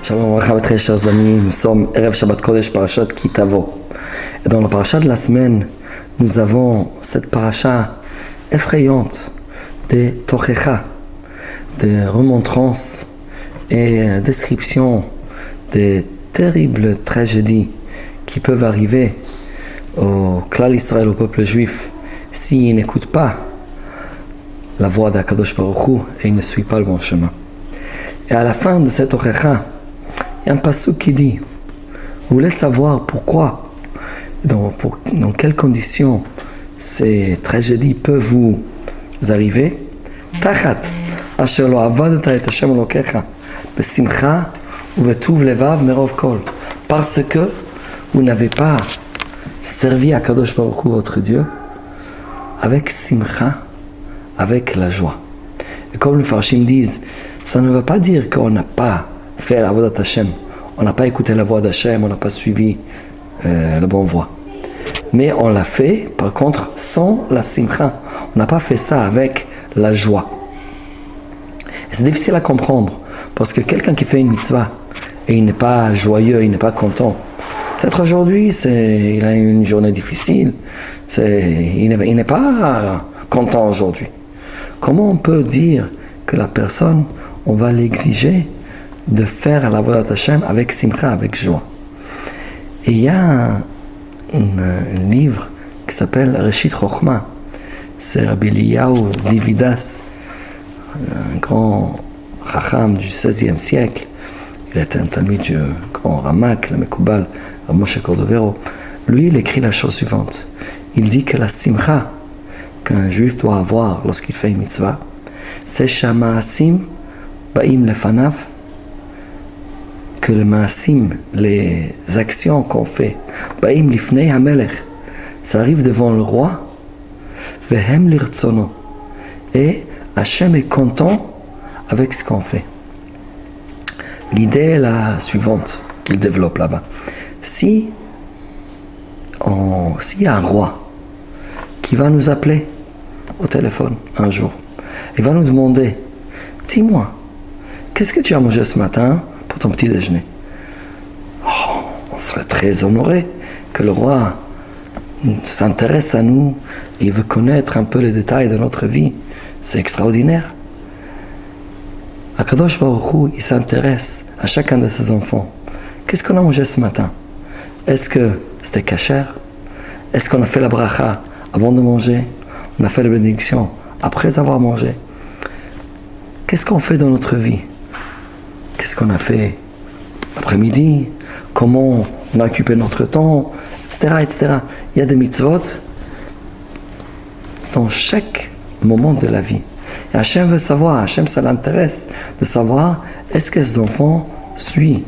Shalom, très chers amis, nous sommes Erev Shabbat Kodesh, Parashat Ki Tavo. Et dans la parasha de la semaine, nous avons cette parasha effrayante des Tochecha, de remontrances et descriptions des terribles tragédies qui peuvent arriver au Klal Israël, au peuple juif, s'il n'écoute pas la voix d'Akadosh Baruch Hu et il ne suit pas le bon chemin. Et à la fin de cette Tochecha, il y a un pasuk qui dit: vous voulez savoir pourquoi, dans quelles conditions ces tragédies peuvent vous arriver? Tachat asher lo avadat et Hashem Elokecha besimcha uvetuv levav merov kol, parce que vous n'avez pas servi à Kadosh Baruch Hu, votre Dieu, avec simcha, avec la joie. Et comme les Farshim disent, ça ne veut pas dire qu'on n'a pas fait la voix d'Hachem, on n'a pas écouté la voix d'Hachem, on n'a pas suivi la bonne voie. Mais on l'a fait, par contre, sans la simcha. On n'a pas fait ça avec la joie. Et c'est difficile à comprendre, parce que quelqu'un qui fait une mitzvah, et il n'est pas joyeux, il n'est pas content, peut-être aujourd'hui, il a une journée difficile, il n'est pas content aujourd'hui. Comment on peut dire que la personne, on va l'exiger de faire la voie d'Hachem avec simcha, avec joie? Et il y a un livre qui s'appelle Reshit Chochma. C'est Rabbi Eliyahu Dividas, un grand Chacham du XVIe siècle. Il était un talmid du grand Ramak, le Mekubal, Moshe Cordovero. Lui, il écrit la chose suivante. Il dit que la simcha qu'un juif doit avoir lorsqu'il fait une mitzvah, c'est shamaasim ba'im lefanav, que le maasim, les actions qu'on fait, ba'im lifnei hamelech, ça arrive devant le roi, vehem lirtsono, et Hachem est content avec ce qu'on fait. L'idée est la suivante qu'il développe là-bas. S'il y a un roi qui va nous appeler au téléphone un jour, il va nous demander: dis-moi, qu'est-ce que tu as mangé ce matin pour ton petit déjeuner? On serait très honoré que le roi s'intéresse à nous et veut connaître un peu les détails de notre vie. C'est extraordinaire. Akadosh Baruch Hu, il s'intéresse à chacun de ses enfants. Qu'est-ce qu'on a mangé ce matin? Est-ce que c'était kasher? Est-ce qu'on a fait la bracha avant de manger? On a fait la bénédiction après avoir mangé? Qu'est-ce qu'on fait dans notre vie? Qu'est-ce qu'on a fait l'après-midi? Comment on a occupé notre temps? Etc., etc. Il y a des mitzvot dans chaque moment de la vie. Et Hachem veut savoir, Hachem, ça l'intéresse de savoir, est-ce que ces enfants suivent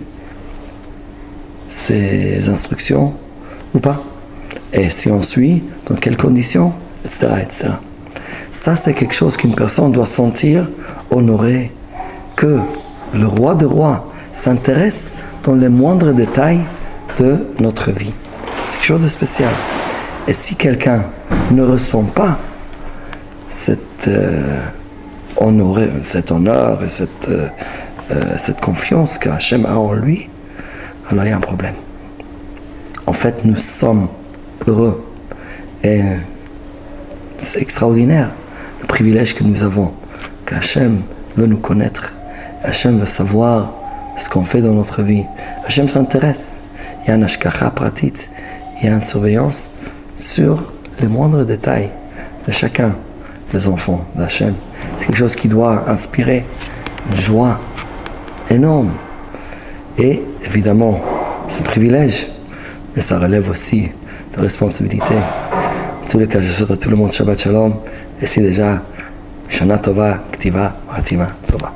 ces instructions ou pas? Et si on suit, dans quelles conditions? Etc., etc. Ça, c'est quelque chose qu'une personne doit sentir honorée, que le roi des rois s'intéresse dans les moindres détails de notre vie. C'est quelque chose de spécial. Et si quelqu'un ne ressent pas cet honneur et cette confiance que Hachem a en lui, alors il y a un problème. En fait, nous sommes heureux et c'est extraordinaire le privilège que nous avons, qu'Hachem veut nous connaître, Hachem veut savoir ce qu'on fait dans notre vie. Hachem s'intéresse. Il y a un ashkacha pratit, il y a une surveillance sur les moindres détails de chacun des enfants d'Hachem. C'est quelque chose qui doit inspirer une joie énorme. Et évidemment, c'est un privilège, mais ça relève aussi de responsabilité. En tous les cas, je souhaite à tout le monde Shabbat Shalom. Et si déjà, Shana Tova, Ktiva, Hatima Tova.